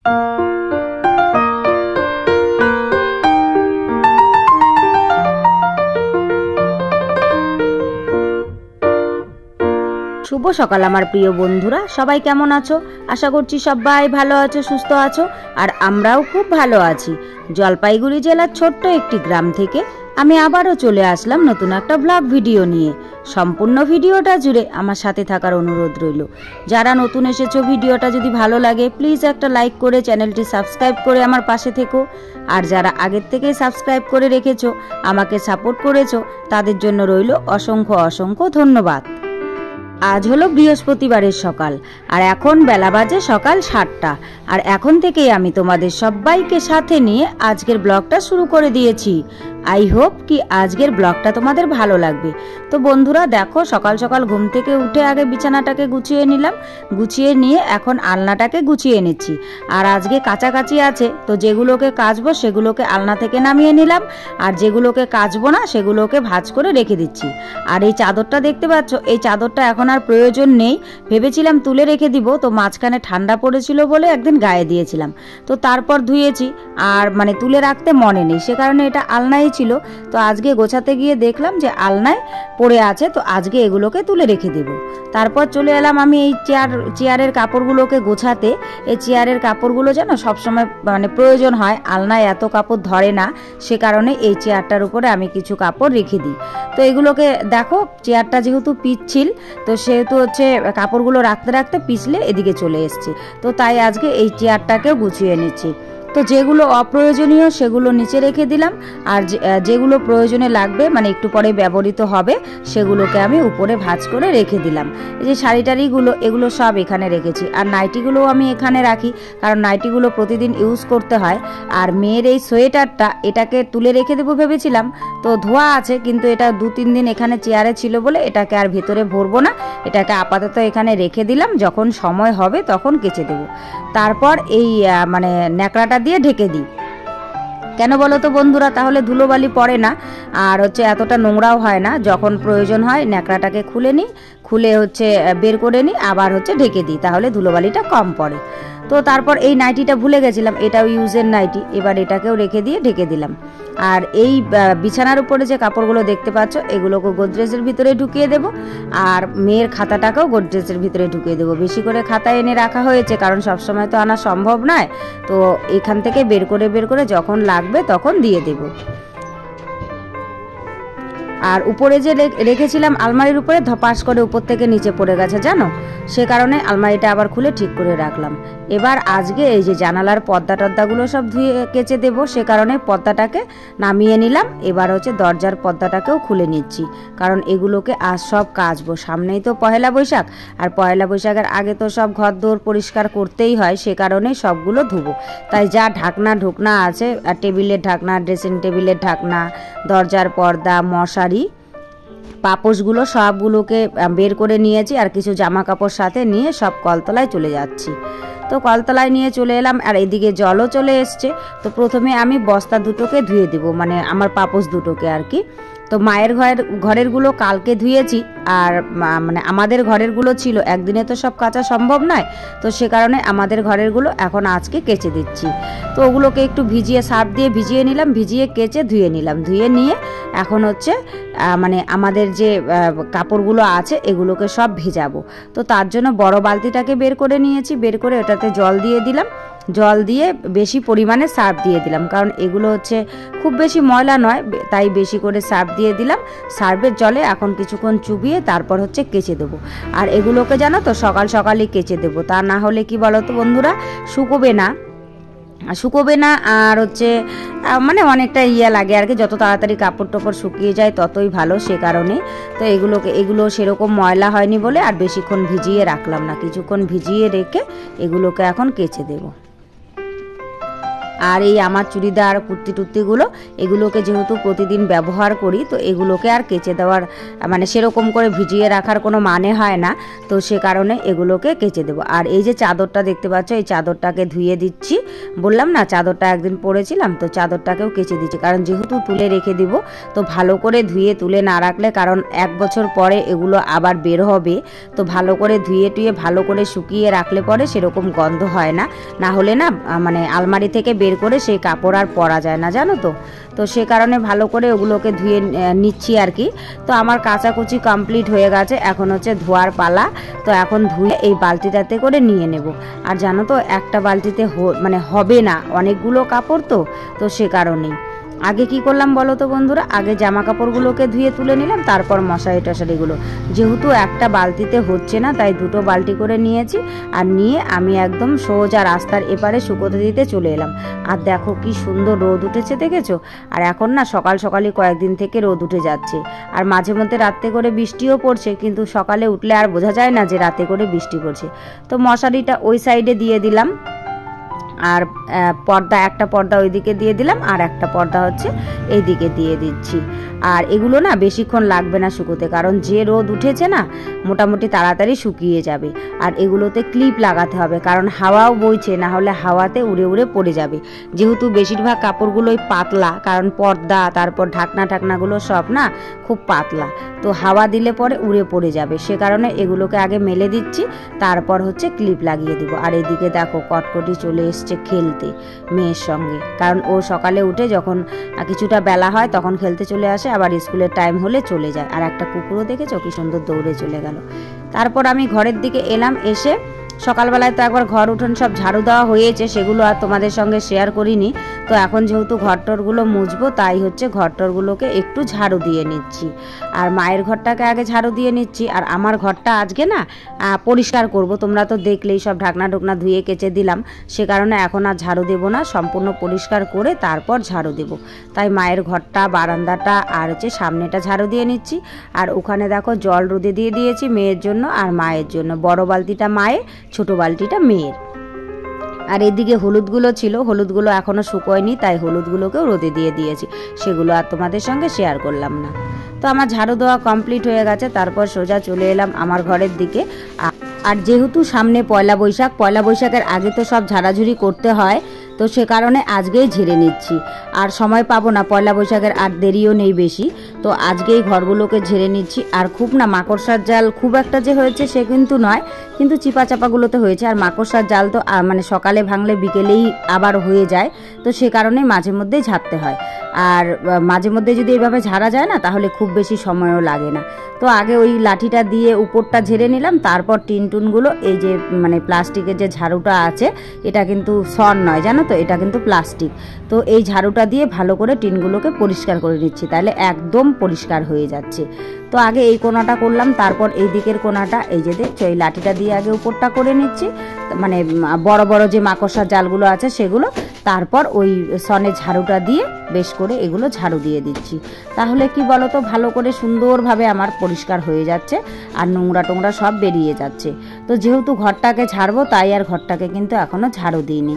শুভ সকাল আমার প্রিয় বন্ধুরা, সবাই কেমন আছো? আশা করছি সবাই ভালো আছো, সুস্থ আছো। আর আমরাও খুব ভালো আছি। জলপাইগুড়ি জেলার ছোট্ট একটি গ্রাম থেকে আমি আবারও চলে আসলাম নতুন একটা ব্লগ ভিডিও নিয়ে। সম্পূর্ণ ভিডিওটা জুড়ে আমার সাথে থাকার অনুরোধ রইল। যারা নতুন এসেছো, ভিডিওটা যদি ভালো লাগে প্লিজ একটা লাইক করে চ্যানেলটি সাবস্ক্রাইব করে আমার পাশে থেকো। আর যারা আগের থেকেই সাবস্ক্রাইব করে রেখেছো, আমাকে সাপোর্ট করেছো, তাদের জন্য রইল অসংখ্য অসংখ্য ধন্যবাদ। আজ হলো বৃহস্পতিবারের সকাল, আর এখন বেলা বাজে সকাল 7টা। আর এখন থেকেই আমি তোমাদের সবাইকে সাথে নিয়ে আজকের ব্লগটা শুরু করে দিয়েছি। আই হোপ কি আজকের ব্লগটা তোমাদের ভালো লাগবে। তো বন্ধুরা দেখো, সকাল সকাল ঘুম থেকে উঠে আগে বিছানাটাকে গুছিয়ে নিলাম। গুছিয়ে নিয়ে এখন আলনাটাকে গুছিয়ে নিচ্ছি। আর আজকে কাচাকাচি আছে, তো যেগুলোকে কাচবো সেগুলোকে আলনা থেকে নামিয়ে নিলাম, আর যেগুলোকে কাচবো না সেগুলোকে ভাঁজ করে রেখে দিচ্ছি। আর এই চাদরটা দেখতে পাচ্ছ, এই চাদরটা এখন আর প্রয়োজন নেই। ভেবেছিলাম তুলে রেখে দিব, তো মাঝখানে ঠান্ডা পড়েছিল বলে একদিন গায়ে দিয়েছিলাম, তো তারপর ধুয়েছি। আর মানে তুলে রাখতে মনে নেই, সে কারণে এটা আলনায় ছিল। তো আজকে গোছাতে গিয়ে দেখলাম যে আলনায় পড়ে আছে, তো আজকে এগুলোকে তুলে রেখে দেব। তারপর চলে এলাম আমি এই চেয়ারের কাপড়গুলোকে গোছাতে। এই চেয়ারের কাপড়গুলো যেন সবসময় মানে প্রয়োজন হয়, আলনায় এত কাপড় ধরে না, সে কারণে এই চেয়ারটার উপরে আমি কিছু কাপড় রেখে দিই। তো এগুলোকে দেখো, চেয়ারটা যেহেতু পিচ্ছিল, তো সেহেতু হচ্ছে কাপড়গুলো রাখতে রাখতে পিছলে এদিকে চলে এসছে। তো তাই আজকে এই চেয়ারটাকেও গুছিয়ে নিচ্ছি। তো যেগুলো অপ্রয়োজনীয় সেগুলো নিচে রেখে দিলাম, আর যেগুলো প্রয়োজনে লাগবে মানে একটু পরে ব্যবহৃত হবে সেগুলোকে আমি উপরে ভাঁজ করে রেখে দিলাম। এই যে শাড়ি টাড়িগুলো, এগুলো সব এখানে রেখেছি। আর নাইটিগুলোও আমি এখানে রাখি, কারণ নাইটিগুলো প্রতিদিন ইউজ করতে হয়। আর মেয়ের এই সোয়েটারটা, এটাকে তুলে রেখে দেবো ভেবেছিলাম, তো ধোয়া আছে, কিন্তু এটা 2-3 দিন এখানে চেয়ারে ছিল বলে এটাকে আর ভেতরে ভরবো না, এটাকে আপাতত এখানে রেখে দিলাম, যখন সময় হবে তখন কেচে দেবো। তারপর এই মানে ন্যাকড়াটা দিয়ে ঢেকে দিই। কেন বলো তো বন্ধুরা, তাহলে ধুলোবালি পড়ে না, আর হচ্ছে এতটা নোংরাও হয় না। যখন প্রয়োজন হয় ন্যাকড়াটাকে খুলে নিই, খুলে হচ্ছে বের করে নিই, আবার হচ্ছে ঢেকে দিই, তাহলে ধুলোবালিটা কম পড়ে। তো তারপর এই নাইটিটা ভুলে গেছিলাম, এটাও ইউজের নাইটি, এবার এটাকেও রেখে দিয়ে ঢেকে দিলাম। আর এই বিছানার উপরে যে কাপড়গুলো দেখতে পাচ্ছ, এগুলোকে গোদরেজের ভিতরে ঢুকিয়ে দেব। আর মেয়ের খাতাটাকেও গোদরেজের ভিতরে ঢুকিয়ে দেবো। বেশি করে খাতা এনে রাখা হয়েছে, কারণ সবসময় তো আনা সম্ভব নয়, তো এখান থেকে বের করে যখন লাগবে তখন দিয়ে দেব। আর উপরে যে রেখেছিলাম আলমারির উপরে, ধপাস করে উপর থেকে নিচে পড়ে গেছে জানো, সে কারণে আলমারিটা আবার খুলে ঠিক করে রাখলাম। এবার আজকে এই যে জানালার পর্দা টর্দাগুলো সব ধুয়ে কেচে দেবো, সে কারণে পর্দাটাকে নামিয়ে নিলাম। এবার হচ্ছে দরজার পর্দাটাকেও খুলে নিচ্ছি, কারণ এগুলোকে আজ সব কাচবো। সামনেই তো পহেলা বৈশাখ, আর পহেলা বৈশাখের আগে তো সব ঘর দোর পরিষ্কার করতেই হয়, সে কারণে সবগুলো ধুবো। তাই যা ঢাকনা ঢুকনা আছে, আর টেবিলের ঢাকনা, ড্রেসিং টেবিলের ঢাকনা, দরজার পর্দা, মশারি, পাপোশগুলো সবগুলোকে বের করে নিয়েছি। আর কিছু জামা কাপড় সাথে নিয়ে সব কলতলায় চলে যাচ্ছি। তো কলতলায় নিয়ে চলে এলাম, আর এদিকে জলও চলে এসছে। তো প্রথমে আমি বস্তা দুটোকে ধুয়ে দেবো, মানে আমার পাপোশ দুটোকে আর কি। তো মায়ের ঘরেরগুলো কালকে ধুয়েছি, আর মানে আমাদের ঘরেরগুলো ছিল, একদিনে তো সব কাচা সম্ভব নয়, তো সে কারণে আমাদের ঘরেরগুলো এখন আজকে কেচে দিচ্ছি। তো ওগুলোকে একটু ভিজিয়ে, সার্ফ দিয়ে ভিজিয়ে নিলাম, ভিজিয়ে কেচে ধুয়ে নিলাম। ধুয়ে নিয়ে এখন হচ্ছে মানে আমাদের যে কাপড়গুলো আছে এগুলোকে সব ভেজাবো। তো তার জন্য বড় বালতিটাকে বের করে নিয়েছি, বের করে ওটাতে জল দিয়ে দিলাম। জল দিয়ে বেশি পরিমাণে সার্ফ দিয়ে দিলাম, কারণ এগুলো হচ্ছে খুব বেশি ময়লা নয়, তাই বেশি করে সার্ফ দিয়ে দিলাম। সার্ফের জলে এখন কিছুক্ষণ চুবিয়ে তারপর হচ্ছে কেচে দেবো। আর এগুলোকে জানো তো সকাল সকালই কেচে দেবো, তা না হলে কি বলো তো বন্ধুরা, শুকোবে না। আর হচ্ছে মানে অনেকটা লাগে আর কি, যত তাড়াতাড়ি কাপড় টাপড় শুকিয়ে যায় ততই ভালো, সে কারণে। তো এগুলো সেরকম ময়লা হয়নি বলে আর বেশিক্ষণ ভিজিয়ে রাখলাম না, কিছুক্ষণ ভিজিয়ে রেখে এগুলোকে এখন কেচে দেবো। আর এই আমার চুড়িদার কুর্তি টুর্তিগুলো এগুলোকে যেহেতু প্রতিদিন ব্যবহার করি, তো এগুলোকে আর কেচে দেওয়ার মানে সেরকম করে ভিজিয়ে রাখার কোনো মানে হয় না, তো সে কারণে এগুলোকে কেচে দেবো। আর এই যে চাদরটা দেখতে পাচ্ছ, এই চাদরটাকে ধুয়ে দিচ্ছি। বললাম না চাদরটা একদিন পরেছিলাম, তো চাদরটাকেও কেচে দিচ্ছি, কারণ যেহেতু তুলে রেখে দিব, তো ভালো করে ধুয়ে তুলে না রাখলে, কারণ 1 বছর পরে এগুলো আবার বের হবে, তো ভালো করে ধুয়ে টুয়ে ভালো করে শুকিয়ে রাখলে পরে সেরকম গন্ধ হয় না। না হলে না মানে আলমারি থেকে বের করে সেই কাপড় আর পরা যায় না, জানো তো। তো সে কারণে ভালো করে ওগুলোকে ধুয়ে নিচ্ছি আর কি। তো আমার কাচাকুচি কমপ্লিট হয়ে গেছে, এখন হচ্ছে ধোয়ার পালা। তো এখন ধুয়ে এই বালতিটাতে করে নিয়ে নেব। আর জানো তো একটা বালতিতে মানে হবে না, অনেকগুলো কাপড়, তো সে কারণেই আগে কি করলাম বলো তো বন্ধুরা, আগে জামা কাপড়গুলোকে ধুয়ে তুলে নিলাম, তারপর মশারি টশারিগুলো। যেহেতু একটা বালতিতে হচ্ছে না, তাই 2টো বালতি করে নিয়েছি। আর নিয়ে আমি একদম সোজা রাস্তার এপারে শুকোতে দিতে চলে এলাম। আর দেখো কি সুন্দর রোদ উঠেছে, দেখেছো? আর এখন না সকাল সকালই কয়েকদিন থেকে রোদ উঠে যাচ্ছে। আর মাঝে মধ্যে রাতে করে বৃষ্টিও পড়ছে, কিন্তু সকালে উঠলে আর বোঝা যায় না যে রাতে করে বৃষ্টি পড়ছে। তো মশারিটা ওই সাইডে দিয়ে দিলাম, আর একটা পর্দা ওইদিকে দিয়ে দিলাম, আর একটা পর্দা হচ্ছে এইদিকে দিয়ে দিচ্ছি। আর এগুলো না বেশিক্ষণ লাগবে না শুকোতে, কারণ যে রোদ উঠেছে না, মোটামুটি তাড়াতাড়ি শুকিয়ে যাবে। আর এগুলোতে ক্লিপ লাগাতে হবে, কারণ হাওয়াও বইছে, না হলে হাওয়াতে উড়ে উড়ে পড়ে যাবে। যেহেতু বেশিরভাগ কাপড়গুলোই পাতলা, কারণ পর্দা তারপর ঢাকনাগুলো সব না খুব পাতলা, তো হাওয়া দিলে পরে উড়ে পড়ে যাবে। সে কারণে এগুলোকে আগে মেলে দিচ্ছি, তারপর হচ্ছে ক্লিপ লাগিয়ে দিব। আর এদিকে দেখো কটকটি চলে এসছে খেলতে মেয়ের সঙ্গে, কারণ ও সকালে উঠে যখন কিছুটা বেলা হয় তখন খেলতে চলে আসে, আবার স্কুলের টাইম হলে চলে যায়। আর একটা কুকুরও দেখেছো কি সুন্দর দৌড়ে চলে গেল। তারপর আমি ঘরের দিকে এলাম, এসে সকালবেলায় তো একবার ঘর উঠোন সব ঝাড়ু দেওয়া হয়েছে, সেগুলো আর তোমাদের সঙ্গে শেয়ার করিনি। তো এখন যেহেতু ঘরটরগুলো মুছবো, তাই হচ্ছে ঘরটরগুলোকে একটু ঝাড়ু দিয়ে নিচ্ছি। আর মায়ের ঘরটাকে আগে ঝাড়ু দিয়ে নিচ্ছি, আর আমার ঘরটা আজকে না পরিষ্কার করব। তোমরা তো দেখলেই সব ঢাকনা ধুয়ে কেচে দিলাম, সে কারণে এখন আর ঝাড়ু দেবো না, সম্পূর্ণ পরিষ্কার করে তারপর ঝাড়ু দেব। তাই মায়ের ঘরটা, বারান্দাটা আর হচ্ছে সামনেটা ঝাড়ু দিয়ে নিচ্ছি। আর ওখানে দেখো জল রোদে দিয়ে দিয়েছি মেয়ের জন্য আর মায়ের জন্য। বড় বালতিটা মায়ের, ছোট বালতিটা মেয়ের। আর এদিকে হলুদগুলো ছিল, হলুদগুলো এখনো শুকোয়নি, তাই হলুদগুলোকেও রোদে দিয়ে দিয়েছি, সেগুলো আর তোমাদের সঙ্গে শেয়ার করলাম না। তো আমার ঝাড়ু দেওয়া কমপ্লিট হয়ে গেছে, তারপর সোজা চলে এলাম আমার ঘরের দিকে। আর যেহেতু সামনে পয়লা বৈশাখের আগে তো সব ঝাড়াঝুড়ি করতে হয়, তো সে কারণে আজকেই ঝেড়ে নিচ্ছি। আর সময় পাবো না, পয়লা বৈশাখের আর দেরিও নেই বেশি, তো আজকেই ঘরগুলোকে ঝেড়ে নিচ্ছি। আর খুব না মাকড়সার জাল খুব একটা যে হয়েছে সে কিন্তু নয়, কিন্তু চিপা চাপাগুলোতে হয়েছে। আর মাকড়সার জাল তো মানে সকালে ভাঙলে বিকেলেই আবার হয়ে যায়, তো সে কারণে মাঝে মধ্যেই ঝাড়তে হয়। আর মাঝে মধ্যে যদি এইভাবে ঝাড়া যায় না, তাহলে খুব বেশি সময়ও লাগে না। তো আগে ওই লাঠিটা দিয়ে উপরটা ঝেড়ে নিলাম, তারপর টিনটুনগুলো, এই যে মানে প্লাস্টিকের যে ঝাড়ুটা আছে, এটা কিন্তু সন নয় জানো তো, এটা কিন্তু প্লাস্টিক। তো এই ঝাড়ুটা দিয়ে ভালো করে টিনগুলোকে পরিষ্কার করে নিচ্ছি, তাহলে একদম পরিষ্কার হয়ে যাচ্ছে। তো আগে এই কোণাটা করলাম, তারপর এই দিকের কোণাটা, এই যে দেখছো এই লাঠিটা দিয়ে আগে উপরটা করে নিচ্ছি, মানে বড় বড় যে মাকড়সার জালগুলো আছে সেগুলো, তারপর ওই সনের ঝাড়ুটা দিয়ে বেশ করে এগুলো ঝাড়ু দিয়ে দিচ্ছি। তাহলে কি বলো তো, ভালো করে সুন্দরভাবে আমার পরিষ্কার হয়ে যাচ্ছে, আর নোংরা টোংরা সব বেরিয়ে যাচ্ছে। তো যেহেতু ঘরটাকে ঝাড়বো, তাই আর ঘরটাকে কিন্তু এখনো ঝাড়ু দিইনি।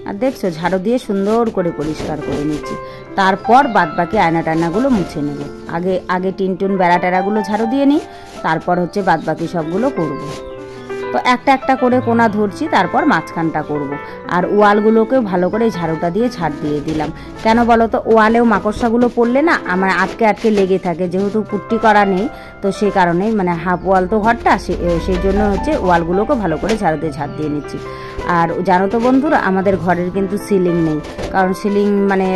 আর দেখছো ঝাড়ু দিয়ে সুন্দর করে পরিষ্কার করে নিচ্ছি, তারপর বাদবাকি আয়না টায়নাগুলো মুছে নেব। আগে টিনটুন বেড়া টেরাগুলো ঝাড়ু দিয়ে নিই, তারপর হচ্ছে বাদবাকি সবগুলো করব। তো একটা করে কোণা ধরছি, তারপর মাঝখানটা করব। আর ওয়ালগুলোকেও ভালো করে ঝাড়ুটা দিয়ে ঝাড় দিয়ে দিলাম। কেন বলো তো, ওয়ালেও মাকড়সাগুলো পড়লে না আমার আটকে লেগে থাকে, যেহেতু পুট্টি করা নেই, তো সেই কারণেই মানে হাফ ওয়াল তো ঘরটা, সেই জন্য হচ্ছে ওয়ালগুলোকে ভালো করে ঝাড় দিয়ে নিচ্ছি। আর জানো তো বন্ধুরা, আমাদের ঘরের কিন্তু সিলিং নেই, কারণ সিলিং মানে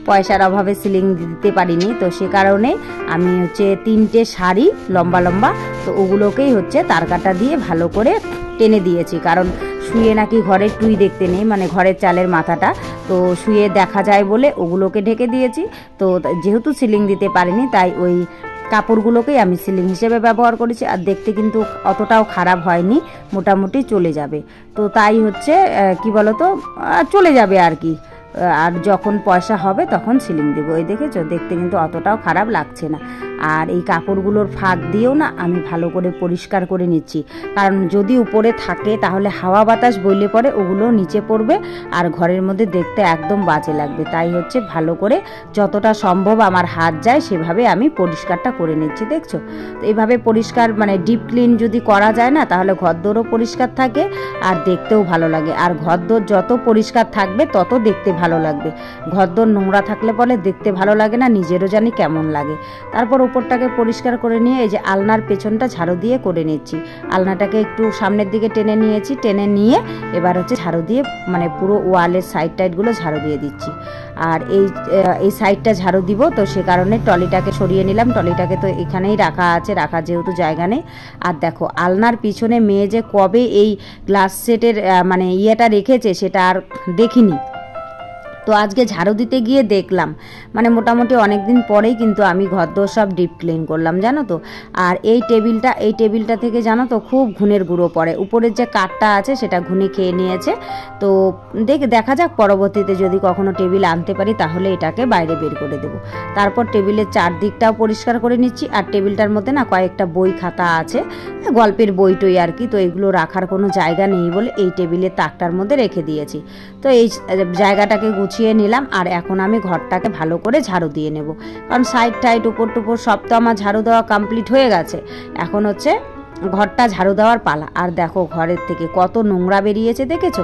পয়সার অভাবে সিলিং দিতে পারিনি, তো সে কারণে আমি হচ্ছে 3টে শাড়ি লম্বা লম্বা, তো ওগুলোকেই হচ্ছে তারকাটা দিয়ে ভালো করে টেনে দিয়েছি। কারণ শুয়ে নাকি ঘরের টুই দেখতে নেই, মানে ঘরের চালের মাথাটা, তো শুয়ে দেখা যায় বলে ওগুলোকে ঢেকে দিয়েছি। তো যেহেতু সিলিং দিতে পারিনি, তাই ওই কাপড়গুলোকেই আমি সিলিং হিসেবে ব্যবহার করেছি। আর দেখতে কিন্তু অতটাও খারাপ হয়নি, মোটামুটি চলে যাবে। তো তাই হচ্ছে কি বলতো, চলে যাবে আর কি। আর যখন পয়সা হবে তখন সিলিং দেবো। এই দেখেছো, দেখতে কিন্তু অতটাও খারাপ লাগছে না। আর এই কাপড়গুলোর ফাঁক দিয়েও না আমি ভালো করে পরিষ্কার করে নিচ্ছি, কারণ যদি উপরে থাকে তাহলে হাওয়া বাতাস বইলে পরে ওগুলো নিচে পড়বে আর ঘরের মধ্যে দেখতে একদম বাজে লাগবে। তাই হচ্ছে ভালো করে যতটা সম্ভব আমার হাত যায় সেভাবে আমি পরিষ্কারটা করে নিচ্ছি। দেখছো, তো এইভাবে পরিষ্কার মানে ডিপ ক্লিন যদি করা যায় না তাহলে ঘরদোরও পরিষ্কার থাকে আর দেখতেও ভালো লাগে। আর ঘরদোর যত পরিষ্কার থাকবে তত দেখতে ভালো লাগবে। ঘরদোর নোংরা থাকলে পরে দেখতে ভালো লাগে না, নিজেরও জানি কেমন লাগে। তারপর উপরটাকে পরিষ্কার করে নিয়ে এই যে আলনার পেছনটা ঝাড়ু দিয়ে করে নিচ্ছি। আলনাটাকে একটু সামনের দিকে টেনে নিয়েছি, টেনে নিয়ে এবার হচ্ছে ঝাড়ু দিয়ে মানে পুরো ওয়ালের সাইড টাইডগুলো ঝাড়ু দিয়ে দিচ্ছি। আর এই সাইডটা ঝাড়ু দিব, তো সে কারণে ট্রলিটাকে সরিয়ে নিলাম। ট্রলিটাকে তো এখানেই রাখা আছে, রাখার যেহেতু জায়গা নেই। আর দেখো আলনার পিছনে মেয়ে যে কবে এই গ্লাস সেটের মানে ইয়েটা রেখেছে সেটা আর দেখিনি। তো আজকে ঝাড়ু দিতে গিয়ে দেখলাম, মানে মোটামুটি অনেক দিন পরেই কিন্তু আমি ঘরদোর সব ডিপ ক্লিন করলাম, জানো তো। আর এই টেবিলটা থেকে জানো তো খুব ঘুণের গুঁড়ো পড়ে, উপরের যে কাঠটা আছে সেটা ঘুণে খেয়ে নিয়েছে। তো দেখা যাক পরবর্তীতে যদি কখনো টেবিল আনতে পারি তাহলে এটাকে বাইরে বের করে দেবো। তারপর টেবিলের চারদিকটাও পরিষ্কার করে নিচ্ছি। আর টেবিলটার মধ্যে না কয়েকটা বই খাতা আছে, গল্পের বই টই আর কি, তো এগুলো রাখার কোনো জায়গা নেই বলে এই টেবিলের তাকটার মধ্যে রেখে দিয়েছি। তো এই জায়গাটাকে গুছিয়ে নিলাম। আর এখন আমি ঘরটাকে ভালো করে ঝাড়ু দিয়ে নেব, কারণ সাইড টাইড উপর টুপর সব তো আমার ঝাড়ু দেওয়া কমপ্লিট হয়ে গেছে। এখন হচ্ছে ঘরটা ঝাড়ু দেওয়ার পালা। আর দেখো ঘরের থেকে কত নোংরা বেরিয়েছে দেখেছো।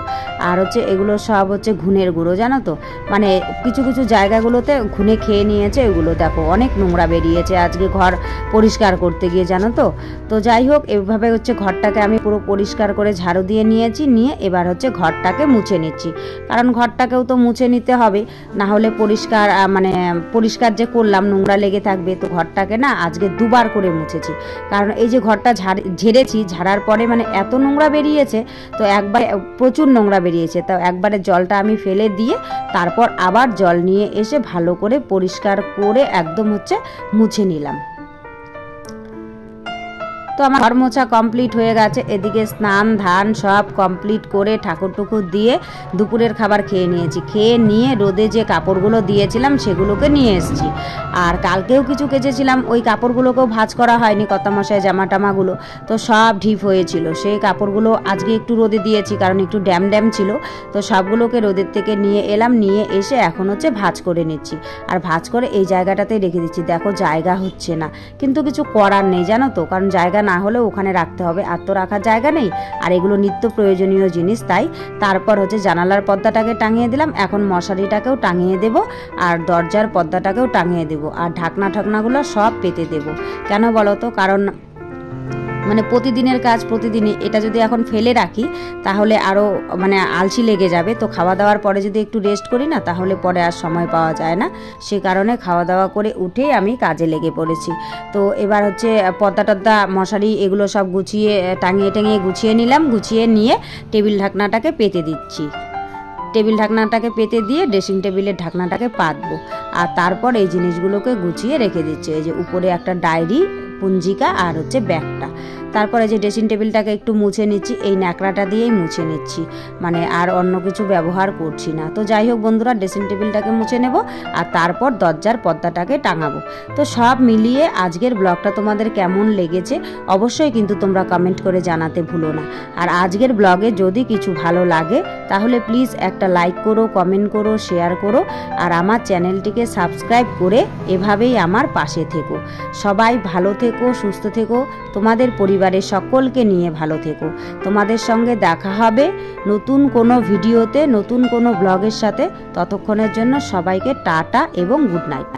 আর হচ্ছে এগুলো সব হচ্ছে ঘুণের গুঁড়ো, জানো তো, মানে কিছু কিছু জায়গাগুলোতে ঘুণে খেয়ে নিয়েছে। এগুলো দেখো অনেক নোংরা বেরিয়েছে আজকে ঘর পরিষ্কার করতে গিয়ে, জানো তো। তো যাই হোক, এভাবে হচ্ছে ঘরটাকে আমি পুরো পরিষ্কার করে ঝাড়ু দিয়ে নিয়েছি, নিয়ে এবার হচ্ছে ঘরটাকে মুছে নিচ্ছি, কারণ ঘরটাকেও তো মুছে নিতে হবে, না হলে পরিষ্কার মানে পরিষ্কার যে করলাম নোংরা লেগে থাকবে। তো ঘরটাকে না আজকে দুবার করে মুছেছি, কারণ এই যে ঘরটা ঝেড়েছি, ঝাড়ার পরে মানে এত নোংরা বেরিয়েছে, তো একবারে প্রচুর নোংরা বেরিয়েছে। তো একবারে জলটা আমি ফেলে দিয়ে তারপর আবার জল নিয়ে এসে ভালো করে পরিষ্কার করে একদম হচ্ছে মুছে নিলাম। তো আমার ঘর মোছা কমপ্লিট হয়ে গেছে। এদিকে স্নান ধান সব কমপ্লিট করে ঠাকুর টুকুর দিয়ে দুপুরের খাবার খেয়ে নিয়েছি। খেয়ে নিয়ে রোদে যে কাপড়গুলো দিয়েছিলাম সেগুলোকে নিয়ে এসেছি। আর কালকেও কিছু কেচেছিলাম, ওই কাপড়গুলোকেও ভাঁজ করা হয়নি, কর্তামশাই জামা টামাগুলো তো সব ঢিপ হয়েছিল। সেই কাপড়গুলো আজকে একটু রোদে দিয়েছি, কারণ একটু ড্যাম ছিল। তো সবগুলোকে রোদের থেকে নিয়ে এলাম, নিয়ে এসে এখন হচ্ছে ভাঁজ করে নিচ্ছি। আর ভাঁজ করে এই জায়গাটাতেই রেখে দিচ্ছি। দেখো জায়গা হচ্ছে না, কিন্তু কিছু করার নেই, জানো তো, কারণ জায়গা না হলে ওখানে রাখতে হবে, আর তো রাখার জায়গা নেই। আর এগুলো নিত্য প্রয়োজনীয় জিনিস, তাই তারপর হচ্ছে জানালার পর্দাটাকে টাঙিয়ে দিলাম। এখন মশারিটাকেও টাঙিয়ে দেব, আর দরজার পর্দাটাকেও টাঙিয়ে দেব, আর ঢাকনাগুলো সব পেতে দেব। কেন বলো তো, কারণ মানে প্রতিদিনের কাজ প্রতিদিনই, এটা যদি এখন ফেলে রাখি তাহলে আরও মানে আলসি লেগে যাবে। তো খাওয়া দাওয়ার পরে যদি একটু রেস্ট করি না তাহলে পরে আর সময় পাওয়া যায় না, সে কারণে খাওয়া দাওয়া করে উঠেই আমি কাজে লেগে পড়েছি। তো এবার হচ্ছে পর্দা টর্দা মশারি এগুলো সব গুছিয়ে টাঙিয়ে গুছিয়ে নিলাম। গুছিয়ে নিয়ে টেবিল ঢাকনাটাকে পেতে দিচ্ছি। টেবিল ঢাকনাটাকে পেতে দিয়ে ড্রেসিং টেবিলের ঢাকনাটাকে পাতবো। আর তারপর এই জিনিসগুলোকে গুছিয়ে রেখে দিচ্ছি। এই যে উপরে একটা ডায়েরি, পুঞ্জিকা আর হচ্ছে ব্যাগটা। তারপরে যে ড্রেসিং টেবিলটাকে একটু মুছে নিচ্ছি, এই ন্যাকড়াটা দিয়েই মুছে নিচ্ছি, মানে আর অন্য কিছু ব্যবহার করছি না। তো যাই হোক বন্ধুরা, ড্রেসিং টেবিলটাকে মুছে নেব আর তারপর দরজার পর্দাটাকে টাঙাবো। তো সব মিলিয়ে আজকের ব্লগটা তোমাদের কেমন লেগেছে অবশ্যই কিন্তু তোমরা কমেন্ট করে জানাতে ভুলো না। আর আজকের ব্লগে যদি কিছু ভালো লাগে তাহলে প্লিজ একটা লাইক করো, কমেন্ট করো, শেয়ার করো, আর আমার চ্যানেলটিকে সাবস্ক্রাইব করে এভাবেই আমার পাশে থেকো। সবাই ভালো থেকো, সুস্থ থেকো, তোমাদের পরিবারের সকলকে নিয়ে ভালো থেকো। তোমাদের সঙ্গে দেখা হবে নতুন কোনো ভিডিওতে, নতুন কোনো ব্লগের সাথে। ততক্ষণের জন্য সবাইকে টাটা এবং গুড নাইট।